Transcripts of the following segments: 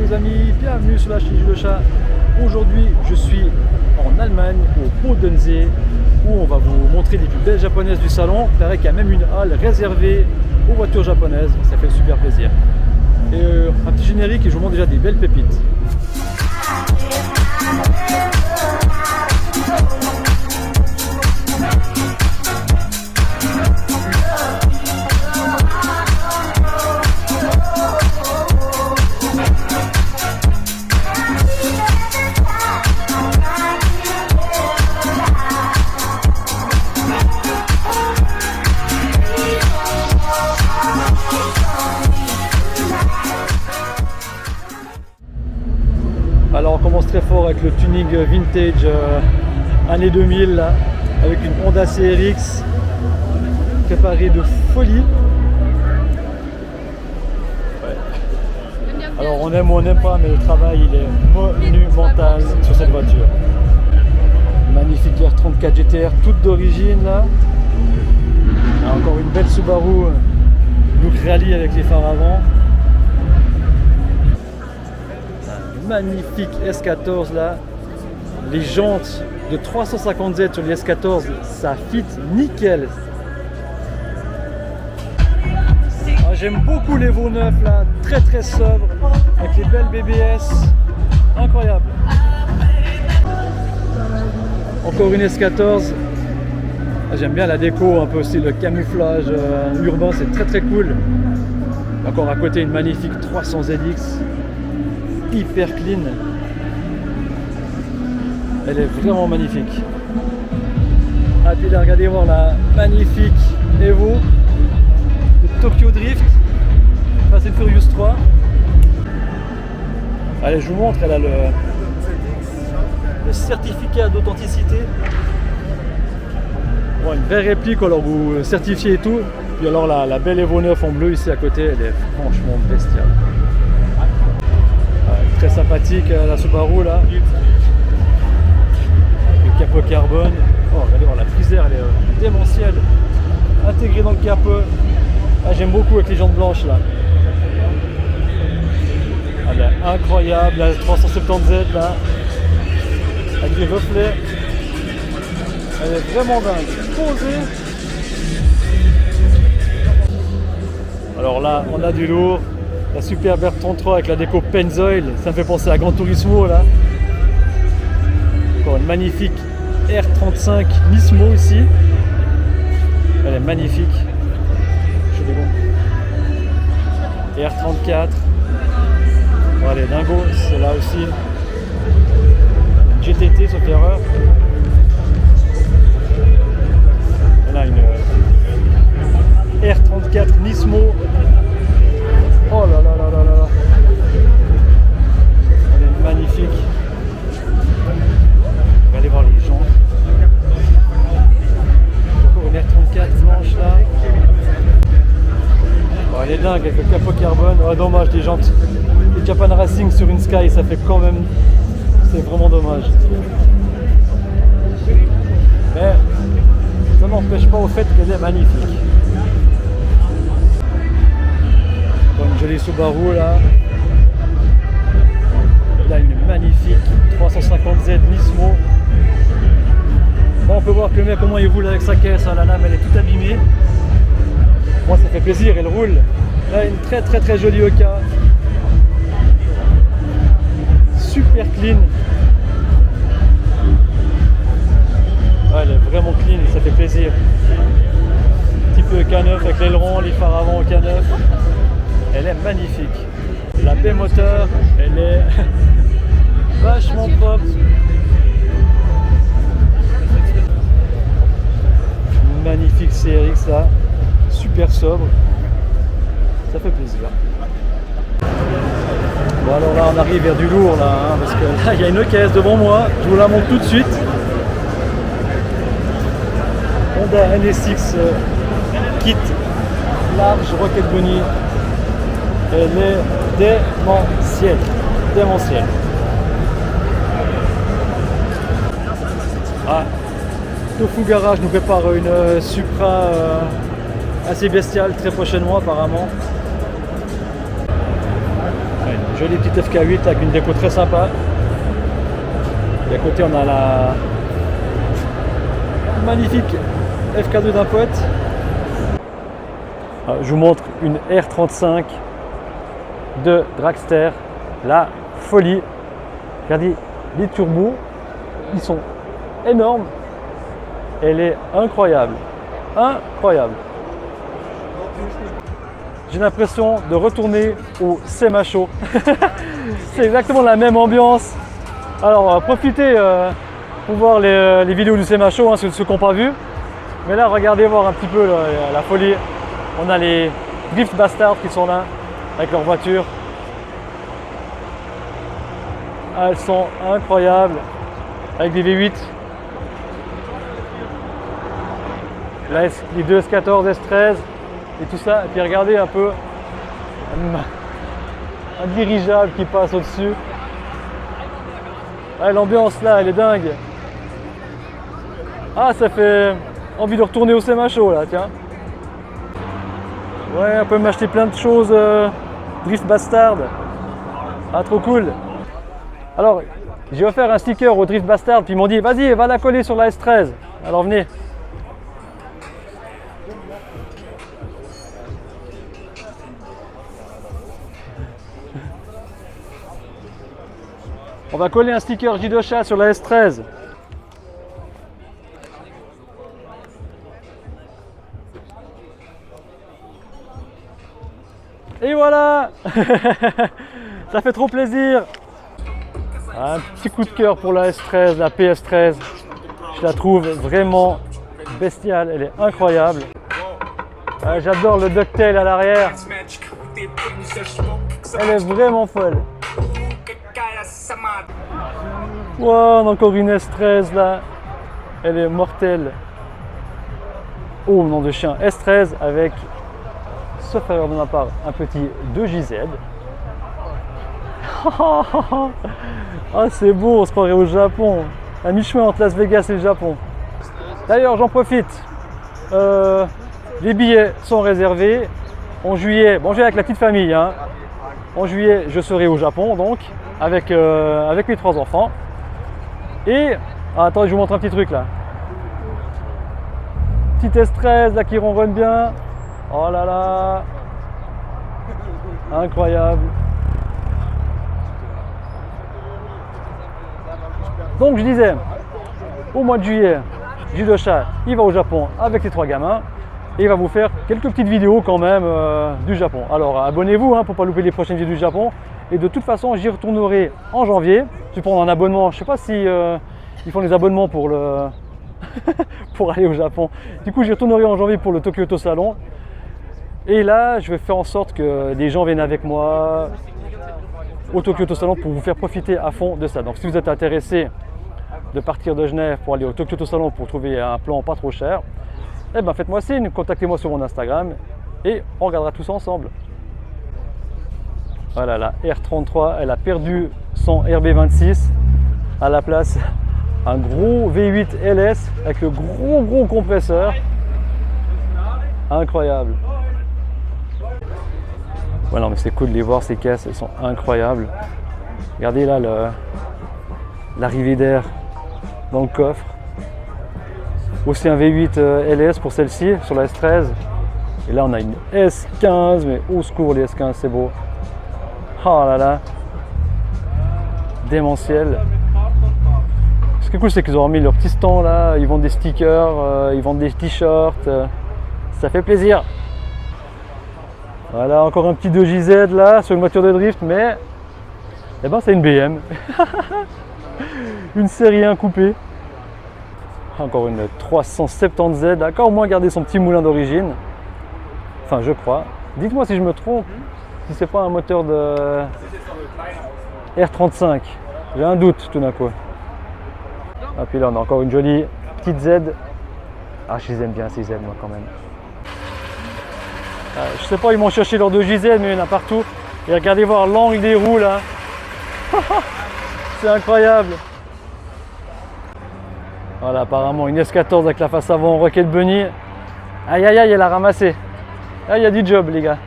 les amis, bienvenue sur la chaîne du chat. Aujourd'hui je suis en Allemagne, au Bodensee, où on va vous montrer les plus belles japonaises du salon. Il paraît qu'il y a même une halle réservée aux voitures japonaises, ça fait super plaisir. Et un petit générique et je vous montre déjà des belles pépites. Alors on commence très fort avec le tuning vintage années 2000 là, avec une Honda CRX préparée de folie. Ouais. Alors on aime ou on n'aime pas, mais le travail il est monumental sur cette voiture. Magnifique R34 GTR toute d'origine là. Encore une belle Subaru look rallye avec les phares avant. Magnifique S14 là, les jantes de 350Z sur les S14, ça fit nickel. Ah, j'aime beaucoup les Evo 9 là, très sobre, avec les belles BBS, incroyable. Encore une S14, ah, j'aime bien la déco, un peu aussi le camouflage urbain, c'est très cool. Encore à côté une magnifique 300ZX. Hyper clean, elle est vraiment magnifique. Ah, puis là, regardez voir la magnifique Evo de Tokyo Drift Fast and Furious 3. Allez, je vous montre, elle a le certificat d'authenticité. Bon, une belle réplique, alors vous certifiez et tout. Puis alors la belle Evo 9 en bleu ici à côté, elle est franchement bestiale. Très sympathique la Subaru là, le capot carbone. Oh, regardez voir la frisaire, elle est démentielle, intégrée dans le capot. Ah, j'aime beaucoup avec les jantes blanches là. Elle est incroyable, la 370Z là, avec les reflets. Elle est vraiment dingue, posée. Alors là, on a du lourd. La Superb R33 avec la déco Pennzoil, ça me fait penser à Gran Turismo là. Encore une magnifique R35 Nismo ici. Elle est magnifique. Je suis bon. Et R34. Bon, elle est dingo, c'est là aussi. Une GTT sauf erreur. On a une R34 Nismo. Oh là là là là là. Elle est magnifique. On va aller voir les jantes. Encore une R34 blanche là. Oh, elle est dingue avec le capot carbone. Oh, dommage les jantes. Les Japan Racing sur une Sky, ça fait quand même. C'est vraiment dommage. Mais ça n'empêche pas au fait qu'elle est magnifique. Une jolie Subaru là. Là une magnifique 350Z Nismo. Bon, on peut voir que le mec comment il roule avec sa caisse, la lame elle est toute abîmée. Moi ça fait plaisir, elle roule. Là une très jolie Oka. Super clean. Ouais, elle est vraiment clean, ça fait plaisir. Un petit peu K9 avec l'aileron, les phares avant au K9. Elle est magnifique. La baie moteur, elle est vachement propre. Une magnifique CRX là, super sobre. Ça fait plaisir. Bon alors là on arrive vers du lourd là, hein, parce que là il y a une caisse devant moi. Je vous la montre tout de suite. Honda NSX kit large Rocket Bunny. Elle est démentielle. Ah, Tofu Garage nous prépare une Supra assez bestiale très prochainement apparemment. Ouais, Jolie petite FK8 avec une déco très sympa. Et à côté on a la magnifique FK2 d'un pote. Alors, je vous montre une R35 de Dragster, la folie. Regardez les turbos, ils sont énormes. Elle est incroyable, incroyable. J'ai l'impression de retourner au CMHO. C'est exactement la même ambiance. Alors profitez pour voir les vidéos du CMHO, hein, ceux qui n'ont pas vu. Mais là, regardez voir un petit peu la folie. On a les Drift Bastards qui sont là avec leur voiture. Ah, elles sont incroyables avec des V8. Là, les deux S14, S13 et tout ça. Et puis regardez un peu un dirigeable qui passe au-dessus. Ah, l'ambiance là, elle est dingue. Ah, ça fait envie de retourner au CMHO là, tiens. Ouais, on peut m'acheter plein de choses. Drift Bastard. Ah, trop cool. Alors, j'ai offert un sticker au Drift Bastard, puis ils m'ont dit, vas-y, va la coller sur la S13. Alors venez. On va coller un sticker J2Chat sur la S13. Et voilà. Ça fait trop plaisir. Un petit coup de cœur pour la S13, la PS13. Je la trouve vraiment bestiale, elle est incroyable. J'adore le ducktail à l'arrière. Elle est vraiment folle. Wow, encore une S13 là. Elle est mortelle. Oh, nom de chien. S13 avec, sauf erreur de ma part, un petit 2JZ. Ah, c'est beau, on se croirait au Japon. À mi-chemin entre Las Vegas et le Japon. D'ailleurs, j'en profite. Les billets sont réservés. En juillet, bon, je vais avec la petite famille. Hein. En juillet, je serai au Japon, donc, avec mes 3 enfants. Et, attendez, je vous montre un petit truc là. Petite S13 là qui ronronne bien. Oh là là. Incroyable. Donc je disais, au mois de juillet, J2Chat, il va au Japon avec les 3 gamins et il va vous faire quelques petites vidéos quand même du Japon. Alors abonnez-vous hein, pour ne pas louper les prochaines vidéos du Japon. Et de toute façon, j'y retournerai en janvier. Je vais prendre un abonnement. Je ne sais pas si ils font des abonnements pour le pour aller au Japon. Du coup, j'y retournerai en janvier pour le Tokyo Auto Salon. Et là, je vais faire en sorte que les gens viennent avec moi au Tokyo Auto Salon pour vous faire profiter à fond de ça. Donc, si vous êtes intéressé de partir de Genève pour aller au Tokyo Auto Salon pour trouver un plan pas trop cher, eh ben faites-moi signe, contactez-moi sur mon Instagram et on regardera tout ça ensemble. Voilà, la R33, elle a perdu son RB26 à la place un gros V8 LS avec le gros compresseur. Incroyable. Ouais, non, mais c'est cool de les voir, ces caisses, elles sont incroyables. Regardez là l'arrivée d'air dans le coffre. Aussi un V8 LS pour celle-ci, sur la S13. Et là, on a une S15, mais au secours, les S15, c'est beau. Oh là là, démentiel. Ce qui est cool, c'est qu'ils ont remis leur petit stand là, ils vendent des stickers, ils vendent des t-shirts, ça fait plaisir. Voilà, encore un petit 2JZ là, sur une voiture de drift, mais eh ben, c'est une BM. Une série 1 coupée. Encore une 370Z, d'accord, au moins garder son petit moulin d'origine. Enfin, je crois. Dites-moi si je me trompe, si c'est pas un moteur de R35. J'ai un doute tout d'un coup. Ah, puis là, on a encore une jolie petite Z. Ah, je les aime bien ces Z, moi, quand même. Je sais pas, ils m'ont cherché leurs 2JZ, mais il y en a partout. Et regardez voir l'angle des roues, là. C'est incroyable. Voilà, apparemment, une S14 avec la face avant Rocket Bunny. Aïe, aïe, aïe, elle a ramassé. Ah, il y a du job, les gars.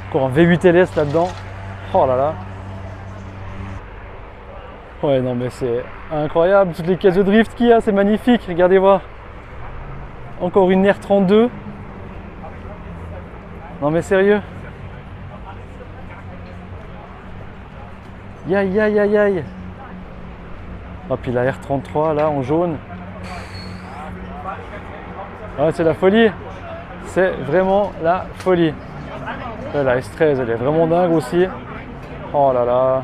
Encore un V8 LS là-dedans. Oh là là. Ouais, non mais c'est incroyable, toutes les caisses de drift qu'il y a, c'est magnifique, regardez voir. Encore une R32. Non mais sérieux. Aïe aïe aïe aïe. Oh puis la R33 là en jaune. Ouais, c'est la folie. C'est vraiment la folie. Là, la S13 elle est vraiment dingue aussi. Oh là là.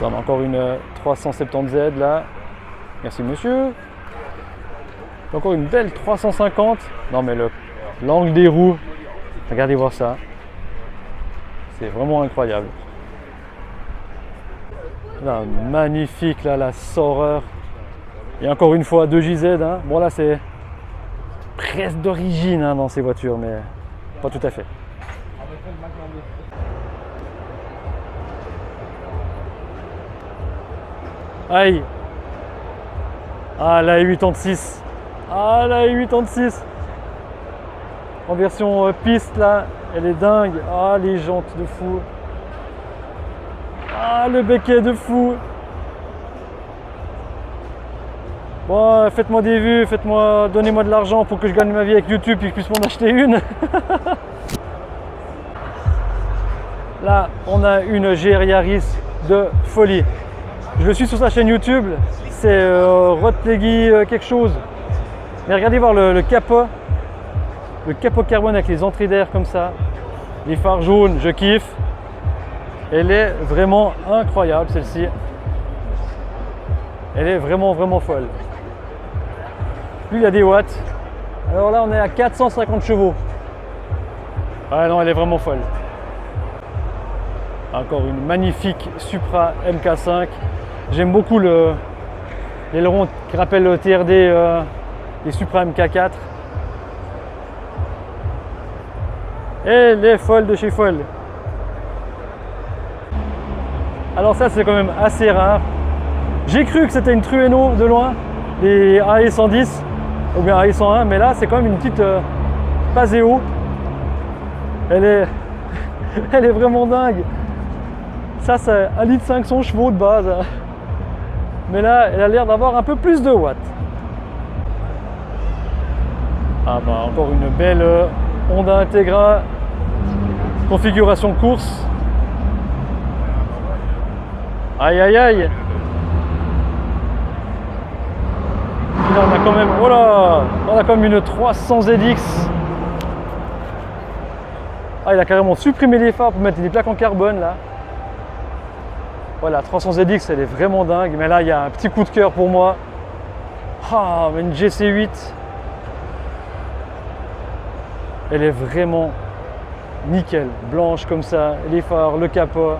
On a encore une 370Z là. Merci monsieur. Encore une belle 350. Non mais l'angle des roues. Regardez voir ça. C'est vraiment incroyable. Là, magnifique là, la Sorer. Et encore une fois 2JZ. Hein. Bon là c'est presque d'origine hein, dans ces voitures, mais pas tout à fait. Aïe. Ah la 86. Ah la 86. En version piste là, elle est dingue. Ah les jantes de fou. Ah le becquet de fou. Bon, faites-moi des vues, donnez-moi de l'argent pour que je gagne ma vie avec YouTube et que je puisse m'en acheter une. Là, on a une GR Yaris de folie. Je le suis sur sa chaîne YouTube, c'est Rotlegui quelque chose. Mais regardez voir le capot carbone avec les entrées d'air comme ça. Les phares jaunes, je kiffe. Elle est vraiment incroyable celle-ci. Elle est vraiment folle. Lui il a des watts. Alors là on est à 450 chevaux. Ah non, elle est vraiment folle. Encore une magnifique Supra MK5. J'aime beaucoup l'aileron qui rappelle le TRD des Supra MK4. Elle est folle de chez folle. Alors ça c'est quand même assez rare. J'ai cru que c'était une Trueno de loin, les AE 110 ou bien AE 101, mais là c'est quand même une petite Paseo. Elle est vraiment dingue. Ça c'est 1,5 litre chevaux de base. Mais là elle a l'air d'avoir un peu plus de watts. Ah bah encore une belle Honda Integra configuration course. Aïe aïe aïe. Là on a quand même, oh là, on a quand même une 300ZX. Ah il a carrément supprimé les phares pour mettre des plaques en carbone là. Voilà, 300ZX elle est vraiment dingue, mais là il y a un petit coup de cœur pour moi. Ah, une GC8. Elle est vraiment nickel, blanche comme ça, les phares, le capot.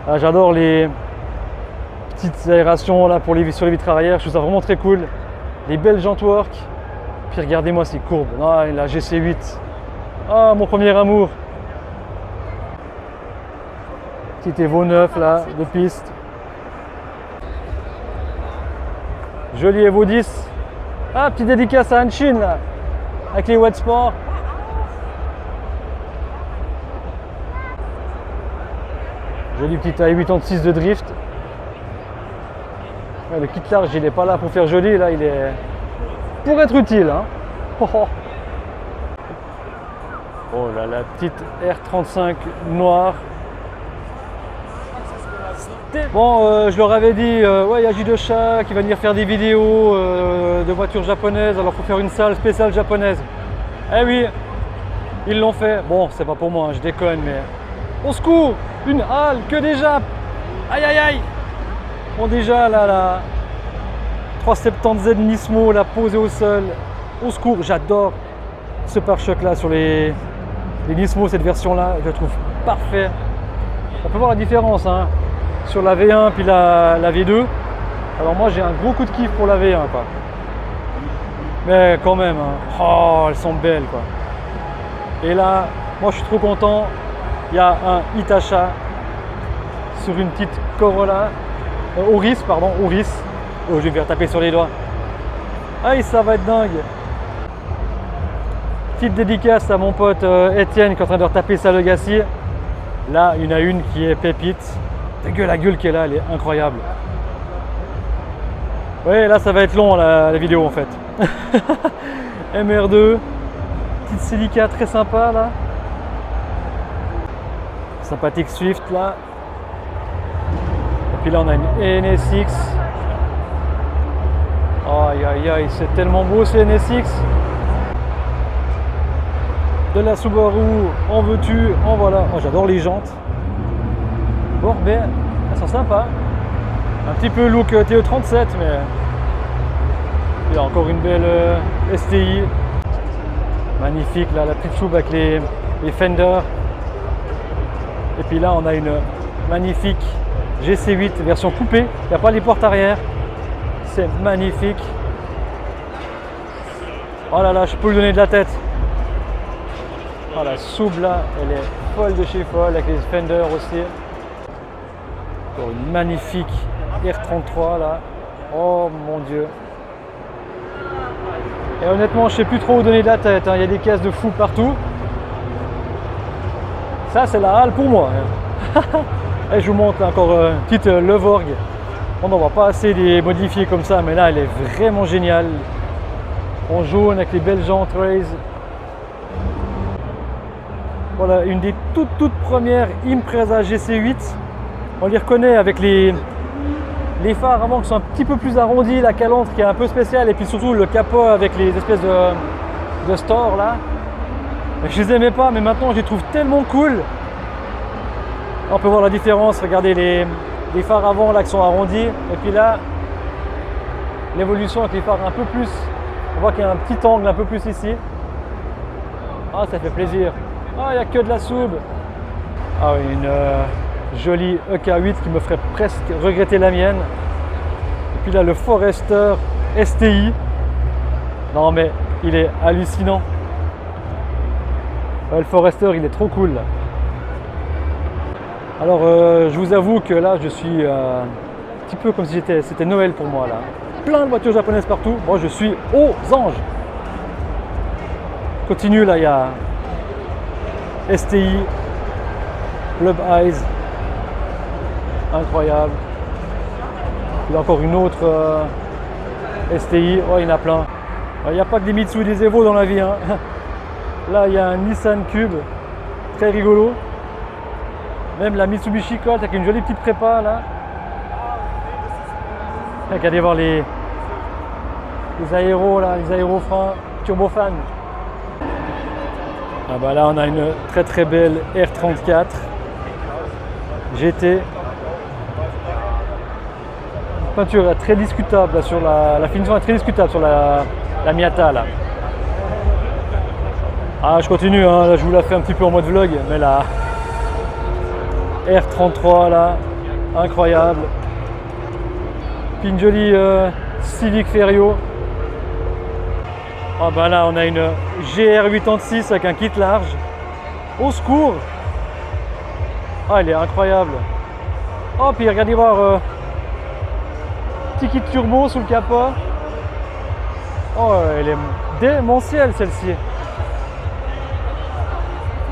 Ah, j'adore les petites aérations là sur les vitres arrière, je trouve ça vraiment très cool. Les belles jantes work. Puis regardez-moi ces courbes. Ah, la GC8. Ah, mon premier amour. Petit Evo 9 là, de piste. Joli Evo 10. Ah, petite dédicace à Hanshin là, avec les Wet Sport. Joli petit A86 de drift. Ouais, le kit large il n'est pas là pour faire joli, là il est pour être utile. Hein. Oh là, la petite R35 noire. Bon, je leur avais dit, ouais, il y a J2Chat qui va venir faire des vidéos de voitures japonaises, alors il faut faire une salle spéciale japonaise. Eh oui, ils l'ont fait. Bon, c'est pas pour moi, hein, je déconne, mais au secours, une halle que des Japs. Aïe aïe aïe. Bon, déjà là, la 370Z Nismo, la posée au sol. Au secours, j'adore ce pare-choc là sur les Nismo, cette version là, je la trouve parfait. On peut voir la différence hein, sur la V1 puis la V2. Alors moi j'ai un gros coup de kiff pour la V1 quoi. Mais quand même, hein, oh, elles sont belles quoi. Et là, moi je suis trop content. Il y a un Hitacha sur une petite Corolla, Auris, pardon, Auris. Oh, je vais me faire taper sur les doigts. Aïe, ça va être dingue. Petite dédicace à mon pote Étienne qui est en train de retaper sa Legacy. Là, il y en a une qui est pépite. La gueule qu'elle a, elle est incroyable. Ouais, là, ça va être long la vidéo en fait. MR2, petite Celica très sympa là. Sympathique Swift là. Et puis là, on a une NSX. Aïe aïe aïe, c'est tellement beau ces NSX. De la Subaru, en veux-tu, en voilà. Oh, j'adore les jantes. Bon, ben, elles sont sympas. Un petit peu look TE37, mais il y a encore une belle STI. Magnifique, là, la petite choube avec les Fender. Et puis là, on a une magnifique GC8 version coupée. Il n'y a pas les portes arrière. C'est magnifique. Oh là là, je peux lui donner de la tête. Oh, la soube là, elle est folle de chez folle avec les Fender aussi. Encore une magnifique R33 là. Oh mon dieu. Et honnêtement, je sais plus trop où donner de la tête. Hein. Il y a des caisses de fou partout. Ça, c'est la halle pour moi. Et je vous montre encore une petite Levorg. On n'en voit pas assez des modifiés comme ça, mais là, elle est vraiment géniale. En jaune avec les belles jantes Race. Voilà, une des toutes premières Impreza GC8. On les reconnaît avec les phares avant qui sont un petit peu plus arrondis, la calandre qui est un peu spéciale, et puis surtout le capot avec les espèces de store là. Je les aimais pas, mais maintenant je les trouve tellement cool. On peut voir la différence, regardez les phares avant là qui sont arrondis, et puis là l'évolution avec les phares un peu plus, on voit qu'il y a un petit angle un peu plus ici. Ah, ça fait plaisir. Ah, il n'y a que de la soube. Ah oui, une jolie EK8 qui me ferait presque regretter la mienne. Et puis là, le Forester STI. Non mais, il est hallucinant. Ouais, le Forester, il est trop cool. Là. Alors, je vous avoue que là, je suis un petit peu comme si c'était Noël pour moi. Là. Plein de voitures japonaises partout. Moi, je suis aux anges. Continue, là, il y a STI, Club Eyes, incroyable. Il y a encore une autre STI, oh, il y en a plein. Il n'y a pas que des Mitsubishi et des Evo dans la vie. Hein. Là, il y a un Nissan Cube, très rigolo. Même la Mitsubishi Colt avec une jolie petite prépa là. Regardez voir les aéros là, les aérofreins turbofan. Ah bah là on a une très belle R34 GT. La peinture est très discutable là, sur la finition est très discutable sur la Miata là. Ah je continue, hein, là je vous la fais un petit peu en mode vlog, mais la R33 là, incroyable. Puis une jolie Civic Ferio. Ah bah là on a une GR86 avec un kit large. Au secours. Ah elle est incroyable. Oh puis regardez voir petit kit turbo sous le capot. Oh elle est démentielle celle-ci.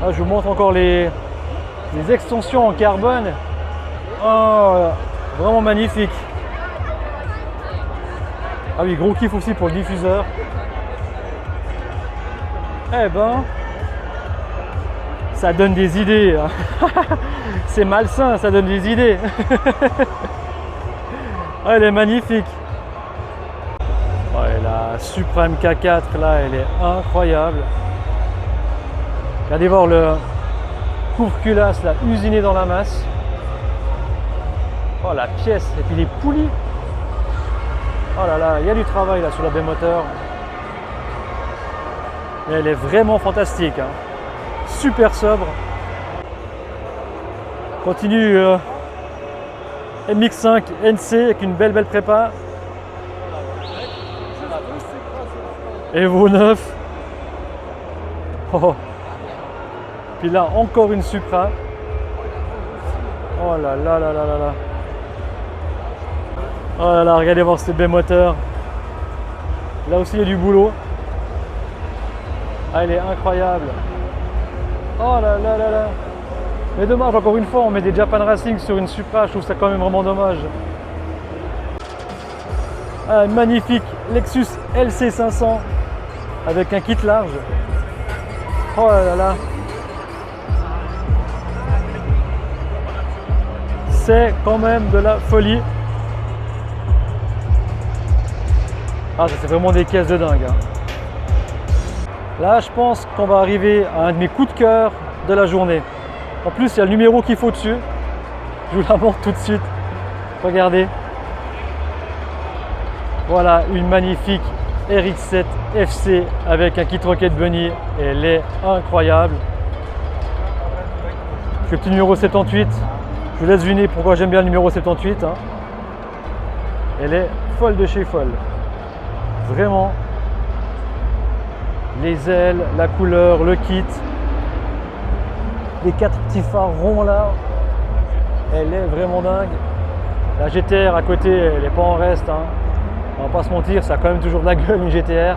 Ah, je vous montre encore les extensions en carbone. Oh vraiment magnifique. Ah oui, gros kiff aussi pour le diffuseur. Eh ben, ça donne des idées. C'est malsain, ça donne des idées. Ah, elle est magnifique. Oh, et la Supreme K4 là, elle est incroyable. Regardez voir le couvre-culasse là, usiné dans la masse. Oh la pièce, et puis les poulies. Oh là là, il y a du travail là sur la B-moteur. Et elle est vraiment fantastique. Hein. Super sobre. Continue MX5 NC avec une belle prépa. Evo 9. Oh. Puis là encore une Supra. Oh là là là là là là. Oh là là, regardez voir ce B-moteur. Là aussi il y a du boulot. Ah, elle est incroyable. Oh là là là là. Mais dommage, encore une fois, on met des Japan Racing sur une Supra, je trouve ça quand même vraiment dommage. Un magnifique Lexus LC500 avec un kit large. Oh là là. C'est quand même de la folie. Ah, ça c'est vraiment des caisses de dingue. Hein. Là, je pense qu'on va arriver à un de mes coups de cœur de la journée. En plus, il y a le numéro qu'il faut dessus. Je vous la montre tout de suite. Regardez. Voilà, une magnifique RX-7 FC avec un kit Rocket Bunny. Elle est incroyable. Le petit numéro 78. Je vous laisse deviner pourquoi j'aime bien le numéro 78. Hein. Elle est folle de chez folle. Vraiment. Les ailes, la couleur, le kit. Les 4 petits phares ronds là. Elle est vraiment dingue. La GTR à côté, elle n'est pas en reste. Hein. On va pas se mentir, ça a quand même toujours de la gueule une GTR.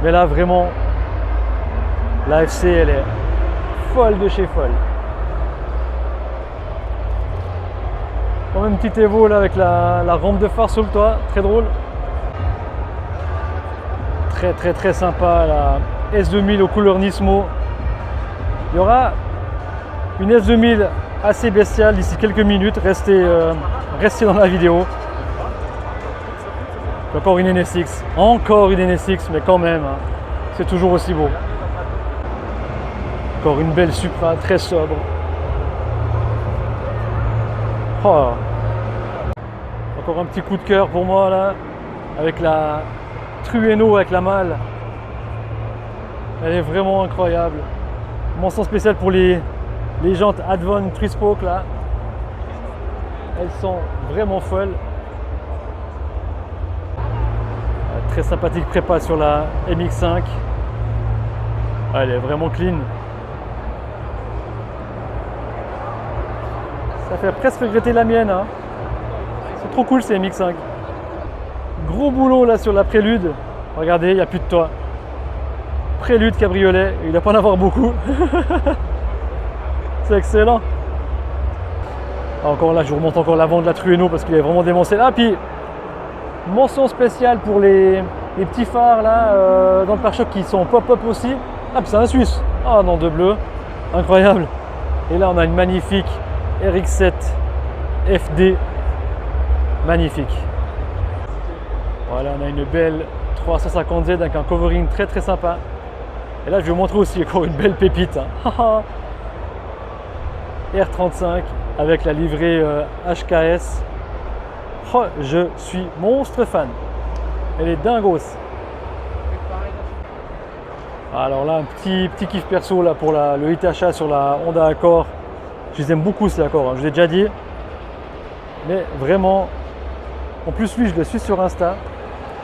Mais là vraiment, la FC elle est folle de chez folle. Quand même une petite Evo là avec la rampe de phare sur le toit, très drôle. Très sympa la S2000 aux couleurs Nismo. Il y aura une S2000 assez bestiale d'ici quelques minutes, restez dans la vidéo. Encore une NSX, mais quand même, hein, c'est toujours aussi beau. Encore une belle Supra, très sobre. Oh. Encore un petit coup de cœur pour moi là, avec la Trueno avec la malle. Elle est vraiment incroyable. Mention spéciale pour les jantes Advan Trispoke là. Elles sont vraiment folles. Très sympathique prépa sur la MX5. Elle est vraiment clean. Ça fait presque regretter la mienne. Hein. C'est trop cool ces MX5. Gros boulot là sur la Prélude. Regardez, il n'y a plus de toit. Prélude cabriolet, il ne doit pas en avoir beaucoup. C'est excellent. Encore là, je vous remonte encore l'avant de la Trueno parce qu'il est vraiment démoncé. Ah, puis mention spéciale pour les petits phares là dans le pare-choc qui sont pop-up aussi. Ah, puis c'est un Suisse. Ah non, de bleu. Incroyable. Et là, on a une magnifique RX-7 FD. Magnifique. Voilà, on a une belle 350Z avec un covering très sympa. Et là, je vais vous montrer aussi encore une belle pépite. Hein. R35 avec la livrée HKS. Oh, je suis monstre fan. Elle est dingos. Alors là, un petit kiff perso là pour le Hitachi sur la Honda Accord. Je les aime beaucoup ces Accords, hein, je l'ai déjà dit. Mais vraiment, en plus lui, je le suis sur Insta.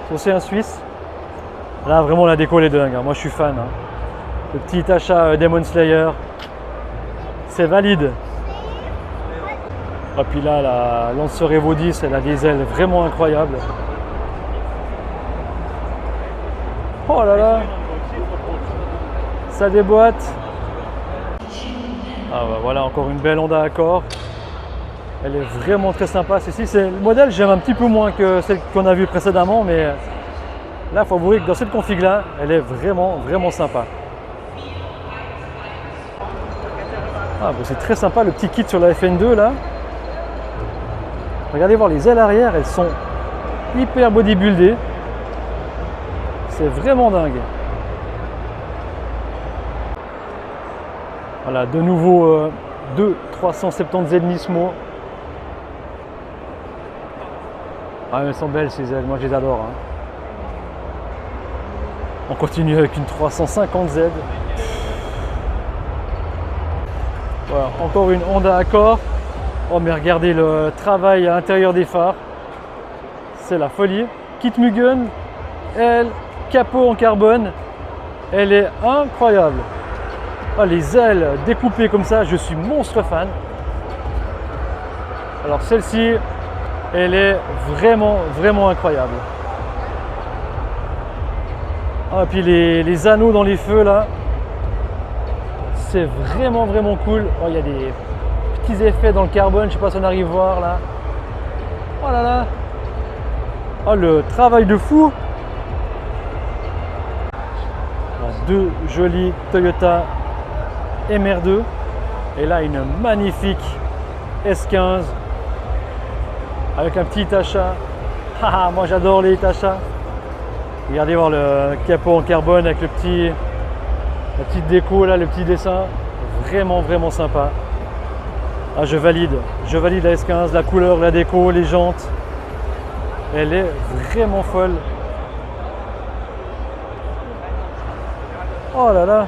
C'est aussi un Suisse. Là, vraiment, la déco elle est dingue. Hein. Moi, je suis fan. Hein. Le petit Hitachi Demon Slayer. C'est valide. Et puis là, la Lancer Evo 10, elle a des ailes vraiment incroyables. Oh là là, ça déboîte. Ah bah voilà, encore une belle Honda Accord. Elle est vraiment très sympa. Celle-ci, c'est le modèle, j'aime un petit peu moins que celle qu'on a vue précédemment, mais là, il faut avouer que dans cette config-là, elle est vraiment sympa. Ah bah c'est très sympa le petit kit sur la FN2 là. Regardez voir les ailes arrière, elles sont hyper bodybuildées. C'est vraiment dingue. Voilà, de nouveau deux 370Z Nismo. Ah, elles sont belles ces ailes, moi je les adore. Hein. On continue avec une 350Z. Voilà, encore une Honda Accord. Oh mais regardez le travail à l'intérieur des phares. C'est la folie. Kit Mugen, elle, capot en carbone. Elle est incroyable. Ah, les ailes découpées comme ça, je suis monstre fan. Alors celle-ci, elle est vraiment incroyable. Ah, et puis les anneaux dans les feux là, c'est vraiment cool. Oh, il y a des petits effets dans le carbone, je sais pas si on arrive à voir là. Oh là là. Oh, le travail de fou. Deux jolis Toyota MR2 et là une magnifique S15 avec un petit Itacha. Moi j'adore les Itacha. Regardez voir le capot en carbone avec la petite déco là, le petit dessin, vraiment sympa. Ah, je valide la S15, la couleur, la déco, les jantes, elle est vraiment folle. Oh là là.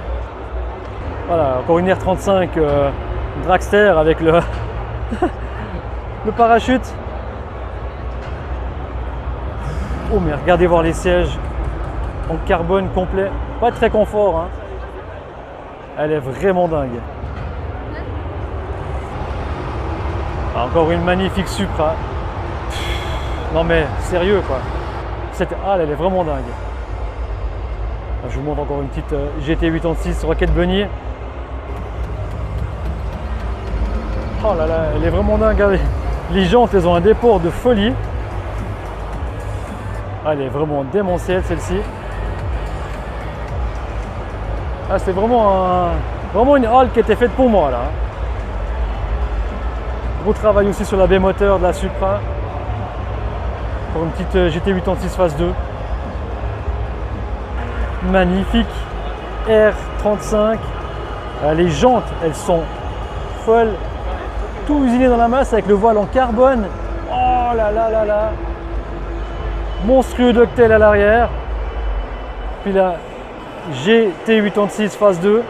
Voilà, encore une R35 Dragster avec le le parachute. Oh mais regardez voir les sièges en carbone complet, pas très confort hein. Elle est vraiment dingue. Encore une magnifique Supra. Non mais sérieux quoi, cette halle elle est vraiment dingue. Je vous montre encore une petite GT86 Rocket Bunny. Oh là là, elle est vraiment dingue. Regardez. Les jantes, elles ont un déport de folie. Ah, elle est vraiment démentielle celle-ci. Ah, c'est vraiment une halle qui était faite pour moi là. Gros travail aussi sur la baie moteur de la Supra. Pour une petite GT86 phase 2. Magnifique R35. Les jantes, elles sont folles. Tout usiné dans la masse avec le voile en carbone. Oh là là là là. Monstrueux d'octel à l'arrière. Puis la GT86 phase 2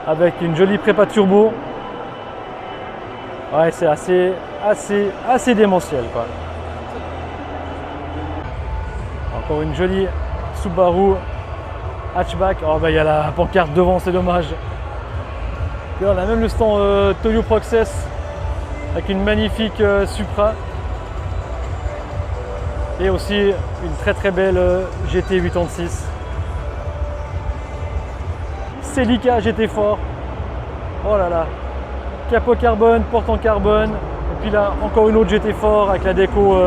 avec une jolie prépa turbo. Ouais, c'est assez démentiel quoi. Encore une jolie Subaru hatchback. Oh bah il y a la pancarte devant, c'est dommage. Et on a même le stand Toyo Process avec une magnifique Supra et aussi une très belle GT86. Celica GT Fort. Oh là là. Capot carbone, porte en carbone. Et puis là encore une autre GT Fort avec la déco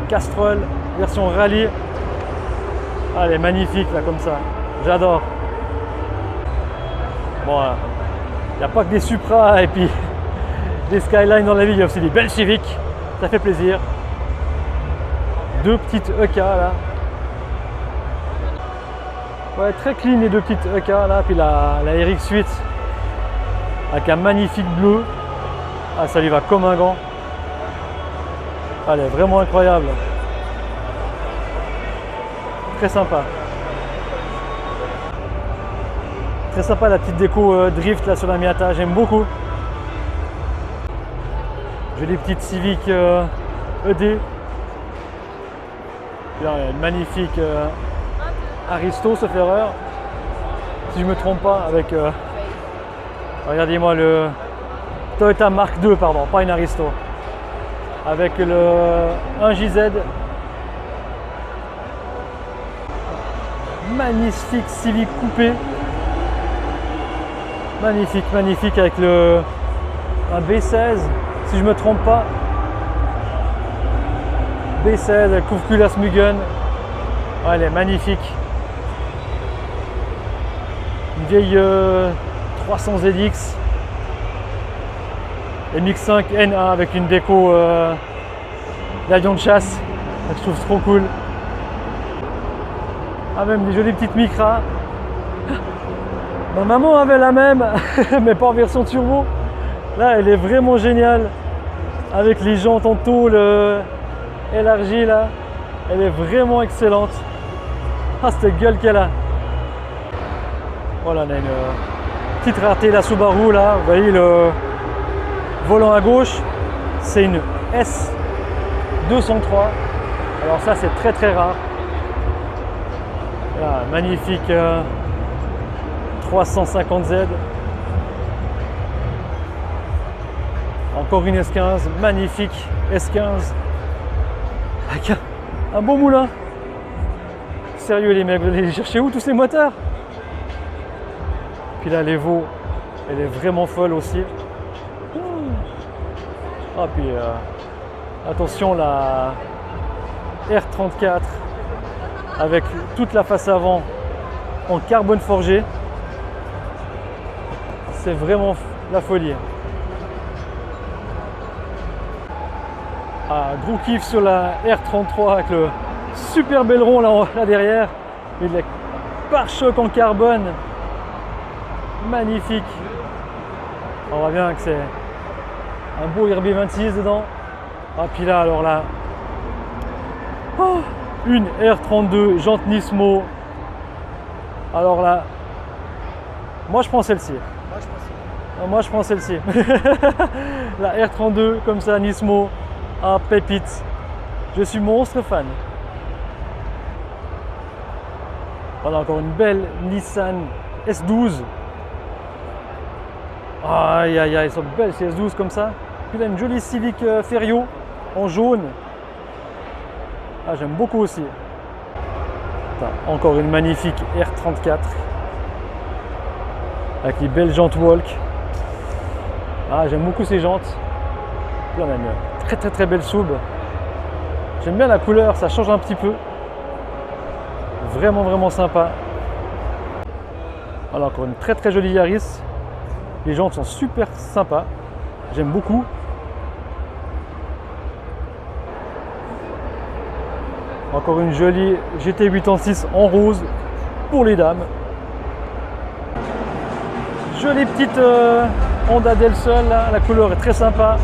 Castrol version rallye. Ah, elle est magnifique là comme ça, j'adore. Bon, il n'y a pas que des Supra et puis des Skyline dans la vie, il y a aussi des belles Civic, ça fait plaisir. Deux petites EK là. Ouais, très clean les deux petites EK là, puis la RX8 avec un magnifique bleu. Ah, ça lui va comme un gant. Elle est vraiment incroyable. Très sympa. Très sympa la petite déco drift là sur la Miata, j'aime beaucoup. J'ai des petites Civic ED. Là, une magnifique Aristo, sauf erreur. Si je ne me trompe pas, avec. Regardez-moi le Toyota Mark II, pardon, pas une Aristo. Avec le 1JZ. Magnifique Civic coupé. Magnifique avec un B16, si je me trompe pas. B16 avec couvercle Mugen. Ouais, elle est magnifique. Une vieille 300 ZX. MX5 NA avec une déco d'avion de chasse. Je trouve trop cool. Ah, même des jolies petites Micra. Ma maman avait la même, mais pas en version turbo. Là, elle est vraiment géniale. Avec les jantes en tôle élargies là. Elle est vraiment excellente. Ah, cette gueule qu'elle a. Voilà, on a une petite rareté, la Subaru là. Vous voyez le volant à gauche. C'est une S203. Alors ça, c'est très rare. Là, magnifique 350Z. Encore une S15, magnifique S15. Avec un beau moulin. Sérieux les mecs, vous allez les chercher où tous ces moteurs? Puis là l'Evo Elle est vraiment folle aussi. Ah, puis attention, la R34 avec toute la face avant en carbone forgé. C'est vraiment la folie. Ah, gros kiff sur la R33 avec le super aileron là derrière. Et les pare-chocs en carbone. Magnifique. On voit bien que c'est un beau RB26 dedans. Ah, puis là, alors là, oh, une R32 jante Nismo. Alors là, moi je prends celle-ci. Moi je prends celle-ci. La R32 comme ça, Nismo. Ah, pépite. Je suis monstre fan. Voilà encore une belle Nissan S12. Aïe aïe aïe, elles sont belles ces S12 comme ça. Puis là une jolie Civic Ferio en jaune. Ah, j'aime beaucoup aussi. Encore une magnifique R34 avec les belles jantes Walk. Ah, j'aime beaucoup ces jantes. Là, on a une très belle soube. J'aime bien la couleur, ça change un petit peu. Vraiment sympa. Alors encore une très jolie Yaris. Les jantes sont super sympas. J'aime beaucoup. Encore une jolie GT86 en rose pour les dames. Jolie petite Honda Del Sol, là. La couleur est très sympa.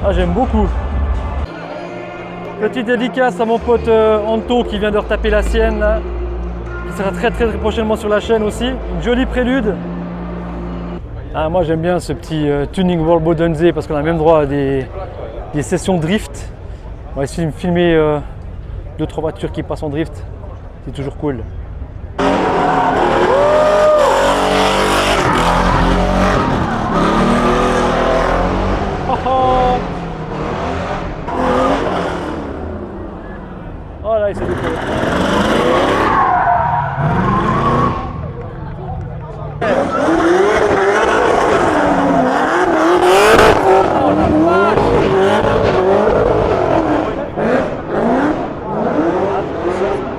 Ah, j'aime beaucoup. Petite dédicace à mon pote Anto qui vient de retaper la sienne là. Qui sera très prochainement sur la chaîne aussi. Une jolie prélude. Ah, moi j'aime bien ce petit tuning World Bodensee parce qu'on a même droit à des sessions drift. On va essayer de filmer 2-3 voitures qui passent en drift. C'est toujours cool. Oh là, il s'est décollé.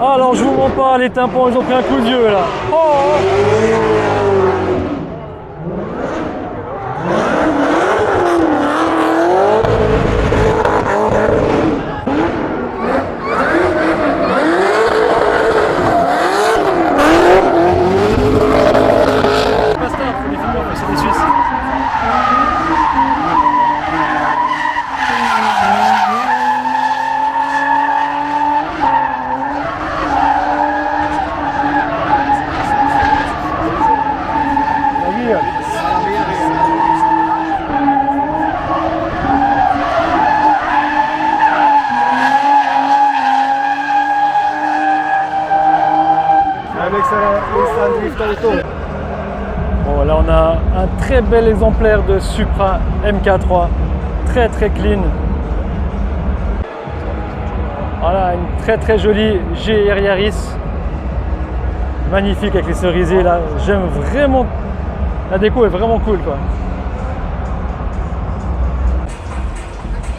Ah, alors je vous mens pas, les tympans ils ont pris un coup de vieux là. Oh. Bon, là on a un très bel exemplaire de Supra MK3, très clean. Voilà, une très jolie GR Yaris, magnifique avec les cerisiers là. J'aime vraiment, la déco est vraiment cool quoi.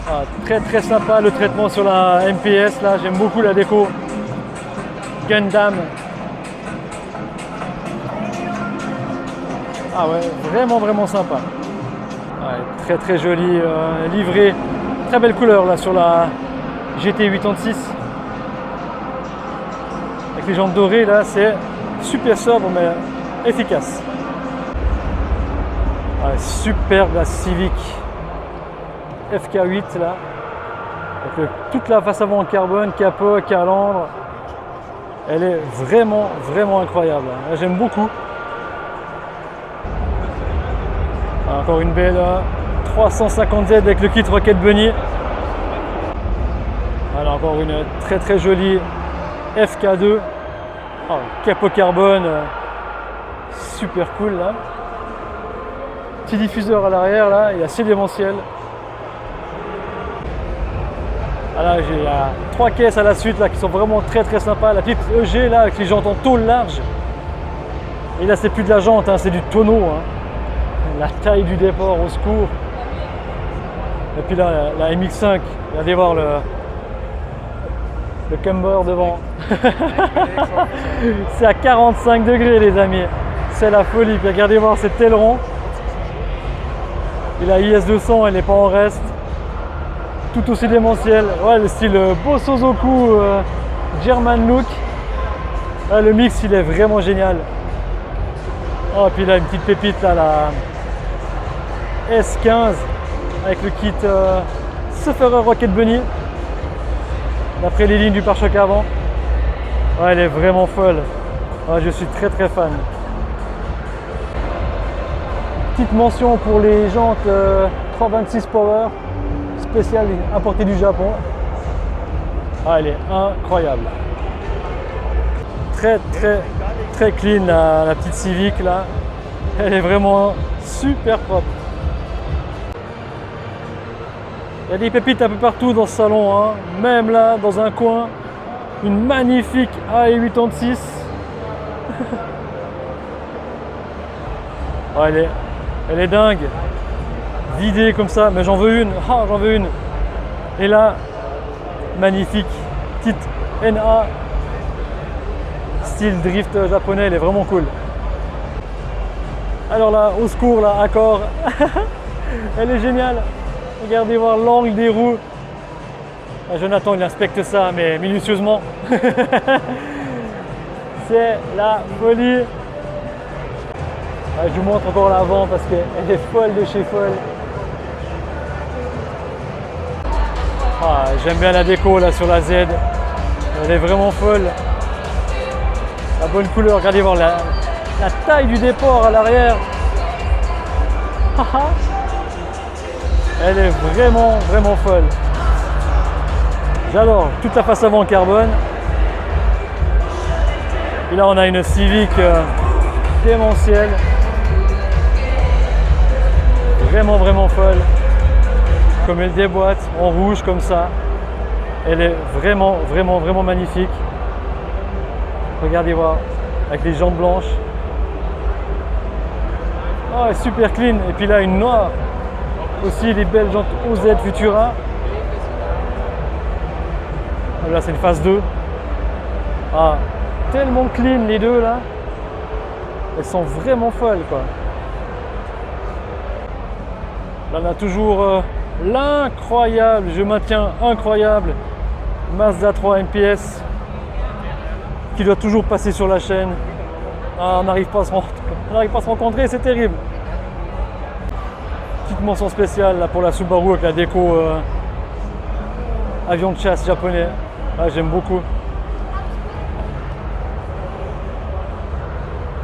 Ah, très sympa le traitement sur la MPS là, j'aime beaucoup la déco. Gundam. Ah ouais, vraiment sympa. Ouais, très joli livré, très belle couleur là sur la GT86. Avec les jantes dorées là, c'est super sobre mais efficace. Ouais, superbe la Civic FK8 là. Avec toute la face avant en carbone, capot, calandre. Elle est vraiment incroyable. J'aime beaucoup. Encore une belle 350Z avec le kit Rocket Bunny. Voilà, encore une très jolie FK2. Oh, capot carbone, super cool là. Petit diffuseur à l'arrière là, il y a 6 démentiels. Voilà, j'ai 3 caisses à la suite là qui sont vraiment très sympas. La petite EG là avec les jantes en tôle large. Et là c'est plus de la jante, hein, c'est du tonneau. Hein. la taille du départ, au secours. Et puis là, la MX5, regardez voir le camber devant. C'est à 45 degrés les amis, c'est la folie. Puis regardez voir cet aileron. Et la IS200, elle n'est pas en reste. Tout aussi démentiel. Ouais, le style Bosozoku German look. Ouais, le mix, il est vraiment génial. Oh, et puis là, une petite pépite, là, la S15 avec le kit Sufferer Rocket Bunny. D'après les lignes du pare-choc avant. Ouais, elle est vraiment folle. Ouais, je suis très très fan. Petite mention pour les jantes 326 Power, spéciales importées du Japon. Ah, elle est incroyable. Très très très clean la petite Civic là. Elle est vraiment super propre. Il y a des pépites un peu partout dans ce salon, hein. Même là, dans un coin, une magnifique AE86. Oh, elle est dingue. Vidée comme ça, mais j'en veux une. Ah, j'en veux une. Et là, magnifique. Petite NA. Style drift japonais, elle est vraiment cool. Alors là, au secours, là, Accord. Elle est géniale. Regardez voir l'angle des roues. Jonathan il inspecte ça mais minutieusement. C'est la folie. Je vous montre encore l'avant parce qu'elle est folle de chez folle. J'aime bien la déco là sur la Z. Elle est vraiment folle. La bonne couleur, regardez voir la taille du départ à l'arrière. Elle est vraiment vraiment folle. J'adore toute la face avant en carbone. Et là on a une Civic démentielle. Vraiment vraiment folle. Comme elle déboîte en rouge comme ça. Elle est vraiment vraiment vraiment magnifique. Regardez voir avec les jantes blanches. Oh, elle est super clean. Et puis là une noire. Aussi les belles jantes OZ Futura. Là c'est une phase 2. Ah, tellement clean les deux là. Elles sont vraiment folles quoi. Là on a toujours l'incroyable, je maintiens incroyable Mazda 3 MPS qui doit toujours passer sur la chaîne. Ah, on n'arrive pas à se rencontrer, c'est terrible. Petite mention spéciale là, pour la Subaru avec la déco avion de chasse japonais. Ah, j'aime beaucoup.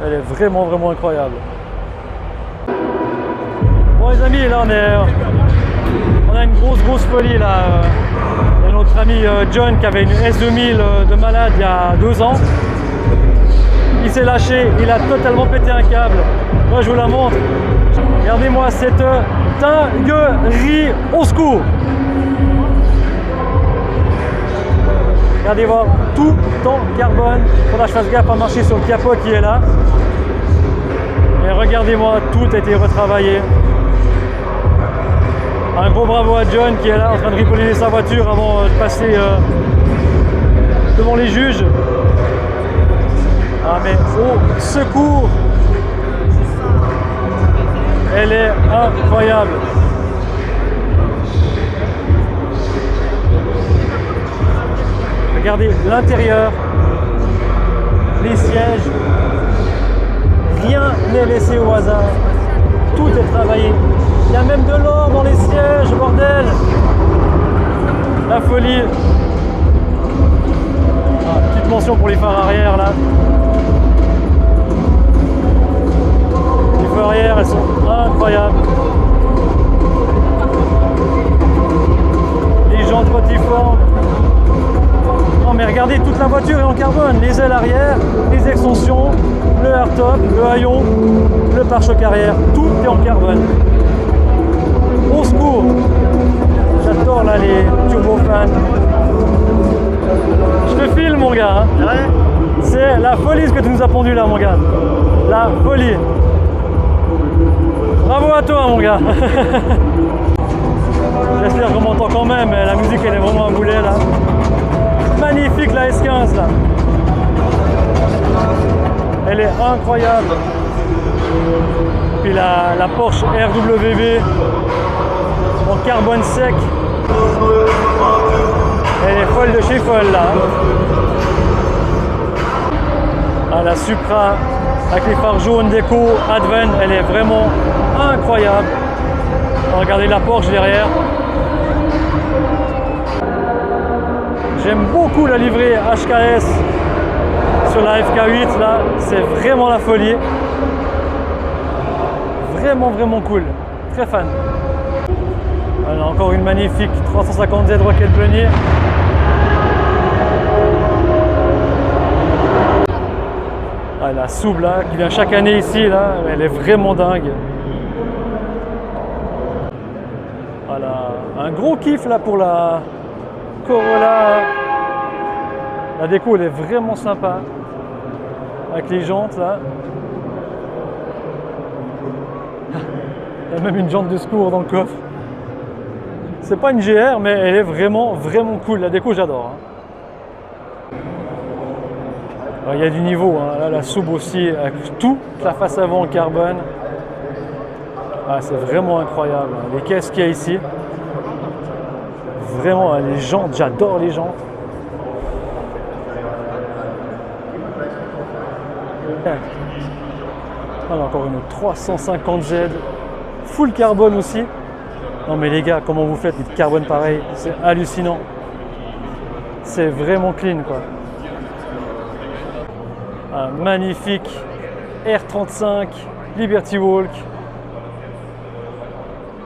Elle est vraiment vraiment incroyable. Bon les amis, là on a une grosse folie là. Il y a notre ami John qui avait une S2000 de malade il y a 2 ans. Il s'est lâché, il a totalement pété un câble. Moi je vous la montre. Regardez-moi cette dinguerie, au secours. Regardez voir, tout en carbone. Il faudra que je fasse gaffe à marcher sur le capot qui est là. Et regardez-moi, tout a été retravaillé. Un gros bravo à John qui est là en train de ripoliner sa voiture avant de passer devant les juges. Ah mais au secours! Elle est incroyable. Regardez l'intérieur, les sièges, rien n'est laissé au hasard, tout est travaillé. Il y a même de l'or dans les sièges, bordel. La folie. Ah, petite mention pour les phares arrière là. Les phares arrière, elles sont incroyables. Les jantes rotiformes. Non mais regardez, toute la voiture est en carbone. Les ailes arrière, les extensions, le hardtop, le haillon, le pare-choc arrière, tout est en carbone. Au secours. J'adore là les turbo fans. Je te filme mon gars. Hein. Ouais. C'est la folie ce que tu nous as pondu là mon gars. La folie. Bravo à toi mon gars. J'espère qu'on m'entend quand même, la musique elle est vraiment à boulet là. Magnifique la S15 là. Elle est incroyable. Puis la Porsche RWB en carbone sec. Elle est folle de chez folle là. Ah, la Supra avec les phares jaunes déco Advan, elle est vraiment incroyable. Regardez la Porsche derrière. J'aime beaucoup la livrée HKS sur la FK8 là, c'est vraiment la folie. Vraiment cool, très fan. Voilà, encore une magnifique 350Z Rocket Bunny. Ah, la Soub là, qui vient chaque année ici là, elle est vraiment dingue. Voilà, un gros kiff là pour la Corolla. La déco elle est vraiment sympa. Avec les jantes là. Il y a même une jante de secours dans le coffre. C'est pas une GR mais elle est vraiment cool. La déco j'adore. Il y a du niveau, hein. Là la Soub aussi, avec toute la face avant en carbone. Ah, c'est vraiment incroyable. Les caisses qu'il y a ici. Vraiment, les jantes, j'adore les jantes. Voilà, encore une 350Z, full carbone aussi. Non mais les gars, comment vous faites du carbone pareil? C'est hallucinant. C'est vraiment clean quoi. Un magnifique R35 Liberty Walk.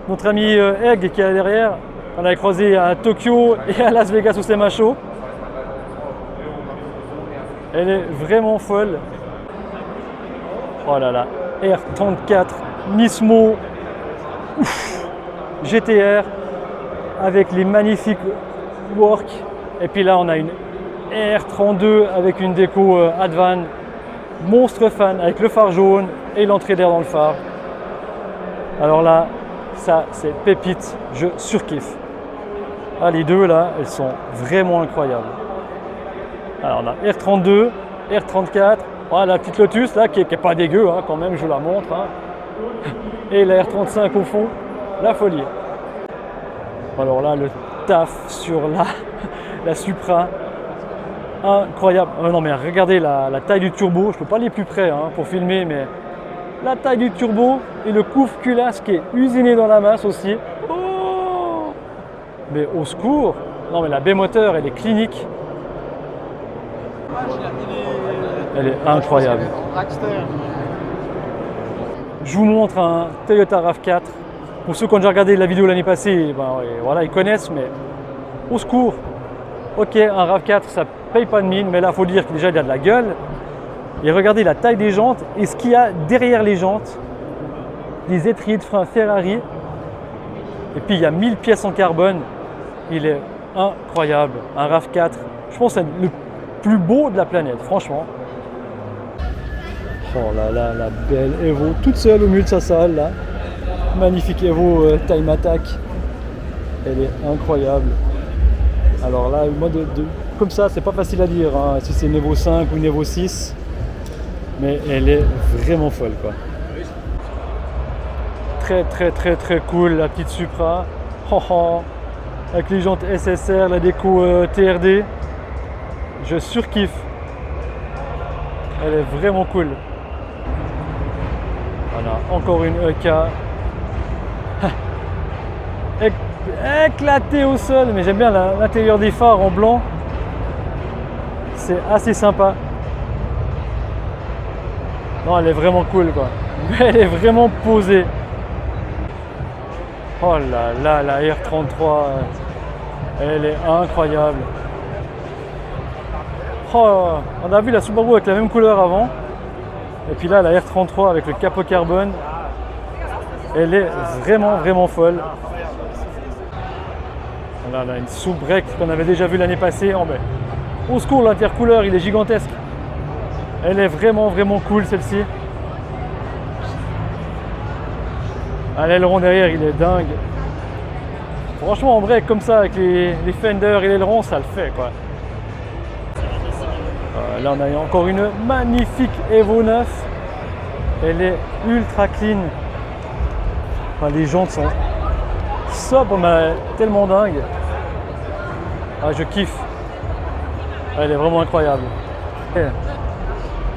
Notre ami Egg qui est derrière, on l'a croisé à Tokyo et à Las Vegas au SEMA Show. Elle est vraiment folle. Oh là là, R34 Nismo ouf, GTR avec les magnifiques work. Et puis là on a une R32 avec une déco Advan, monstre fan avec le phare jaune et l'entrée d'air dans le phare. Alors là, ça c'est pépite, je surkiffe. Ah, les deux là, elles sont vraiment incroyables. Alors on a R32, R34, voilà, la petite Lotus là qui est pas dégueu hein, quand même, je vous la montre. Hein. Et la R35 au fond, la folie. Alors là, le taf sur la Supra. Incroyable. Oh non mais regardez la taille du turbo, je peux pas aller plus près hein, pour filmer, mais la taille du turbo et le couvre culasse qui est usiné dans la masse aussi. Oh, mais au secours. Non mais la B-moteur elle est clinique. Elle est incroyable. Je vous montre un Toyota RAV4. Pour ceux qui ont déjà regardé la vidéo l'année passée, ben ouais, voilà, ils connaissent, mais au secours. Ok, un RAV4 ça paye pas de mine, mais là il faut dire que déjà il y a de la gueule. Et regardez la taille des jantes et ce qu'il y a derrière les jantes. Des étriers de frein Ferrari. Et puis il y a 1000 pièces en carbone. Il est incroyable. Un RAV4, je pense que c'est le plus beau de la planète, franchement. Oh là là, la belle Evo, toute seule au milieu de sa salle là. Magnifique Evo Time Attack. Elle est incroyable. Alors là, moi comme ça, c'est pas facile à dire hein, si c'est une Evo 5 ou une Evo 6. Mais elle est vraiment folle quoi. Très cool la petite Supra. Avec les jantes SSR, la déco TRD. Je surkiffe. Elle est vraiment cool. Voilà, encore une EK. Éclatée au sol, mais j'aime bien l'intérieur des phares en blanc. C'est assez sympa. Non, elle est vraiment cool quoi. Elle est vraiment posée. Oh là là, la R33, elle est incroyable. Oh, on a vu la Subaru avec la même couleur avant. Et puis là, la R33 avec le capot carbone. Elle est vraiment folle. Là, une sous-break qu'on avait déjà vu l'année passée. Oh, mais, au secours, l'intercouleur, il est gigantesque. Elle est vraiment cool celle-ci. Ah, l'aileron derrière, il est dingue. Franchement, en break comme ça, avec les fenders et l'aileron, ça le fait quoi. Là, on a encore une magnifique Evo 9. Elle est ultra clean. Enfin, les jantes sont sobres, mais tellement dingues. Ah, je kiffe. Elle est vraiment incroyable.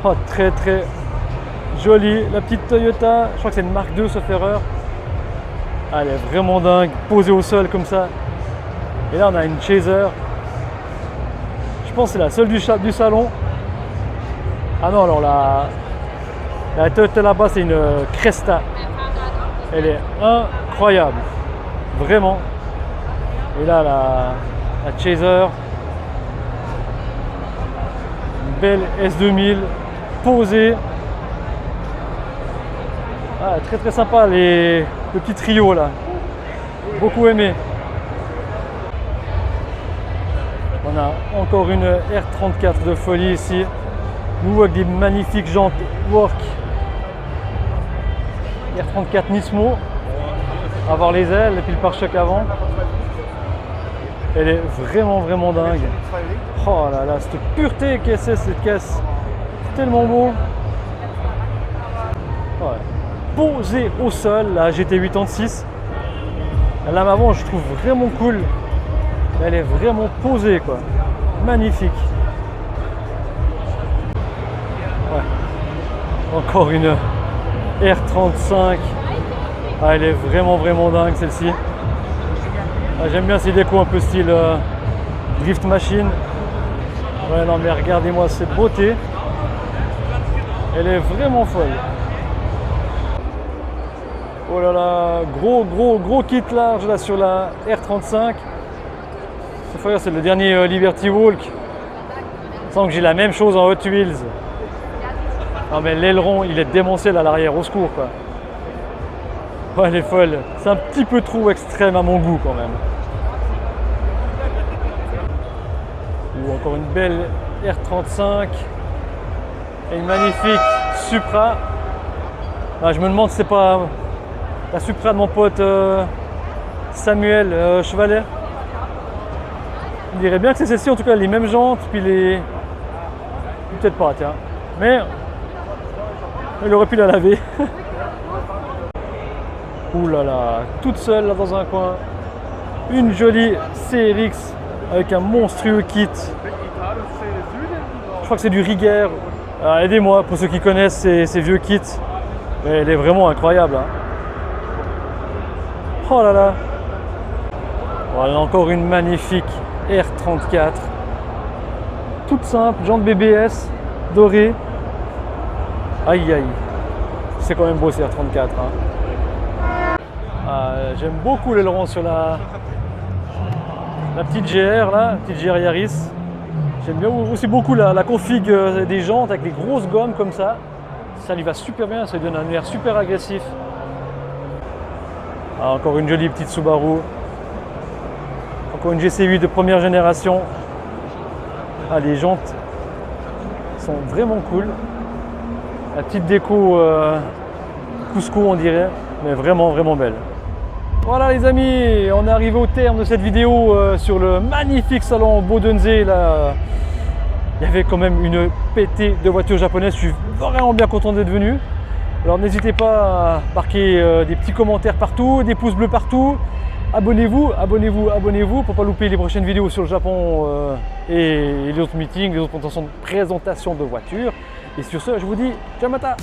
Oh, très très jolie. La petite Toyota, je crois que c'est une Mark II sauf erreur. Ah, elle est vraiment dingue, posée au sol comme ça. Et là, on a une Chaser. Je pense que c'est la seule du salon. Ah non, alors la Toyota là-bas, c'est une Cresta. Elle est incroyable, vraiment. Et là, la Chaser. Une belle S2000 posée. Ah, très très sympa le petit trio là. Beaucoup aimé. On a encore une R34 de folie ici. Nous avec des magnifiques jantes Work. R34 Nismo. Avoir les ailes et puis le pare-choc avant. Elle est vraiment vraiment dingue. Oh là là, cette pureté qu'est cette caisse. Tellement beau. Ouais. Posée au sol, la GT86. La lame avant, je trouve vraiment cool. Elle est vraiment posée quoi. Magnifique. Ouais. Encore une R35. Ah, elle est vraiment vraiment dingue celle-ci. Ah, j'aime bien ces décos un peu style drift machine. Ouais, non mais regardez-moi cette beauté. Elle est vraiment folle. Oh là là, gros kit large là sur la R35. Cette fois c'est le dernier Liberty Walk. Sans que j'ai la même chose en Hot Wheels. Non mais l'aileron il est démentiel à l'arrière, au secours quoi. Ouais, elle est folle. C'est un petit peu trop extrême à mon goût quand même. Ou encore une belle R35 et une magnifique Supra. Ah, je me demande si c'est pas la Supra de mon pote Samuel Chevalet. Il dirait bien que c'est celle-ci, en tout cas les mêmes jantes, puis les... Peut-être pas, tiens. Mais il aurait pu la laver. Ouh là là, toute seule là dans un coin. Une jolie CRX avec un monstrueux kit. Je crois que c'est du Rigueur. Aidez-moi pour ceux qui connaissent ces vieux kits. Mais elle est vraiment incroyable. Hein. Oh là là. Voilà encore une magnifique R34. Toute simple, jantes BBS, dorée. Aïe aïe. C'est quand même beau ces R34. Hein. J'aime beaucoup l'aileron sur la petite GR là, petite GR Yaris. J'aime bien aussi beaucoup la config des jantes avec les grosses gommes comme ça. Ça lui va super bien, ça lui donne un air super agressif. Encore une jolie petite Subaru. Encore une GC8 de première génération. Les jantes sont vraiment cool. La petite déco Cusco on dirait, mais vraiment vraiment belle. Voilà les amis, on est arrivé au terme de cette vidéo sur le magnifique salon Bodensee. Là, il y avait quand même une pétée de voitures japonaises. Je suis vraiment bien content d'être venu. Alors n'hésitez pas à marquer des petits commentaires partout, des pouces bleus partout. Abonnez-vous pour ne pas louper les prochaines vidéos sur le Japon et les autres meetings, les autres présentations de voitures. Et sur ce, je vous dis ciao mata.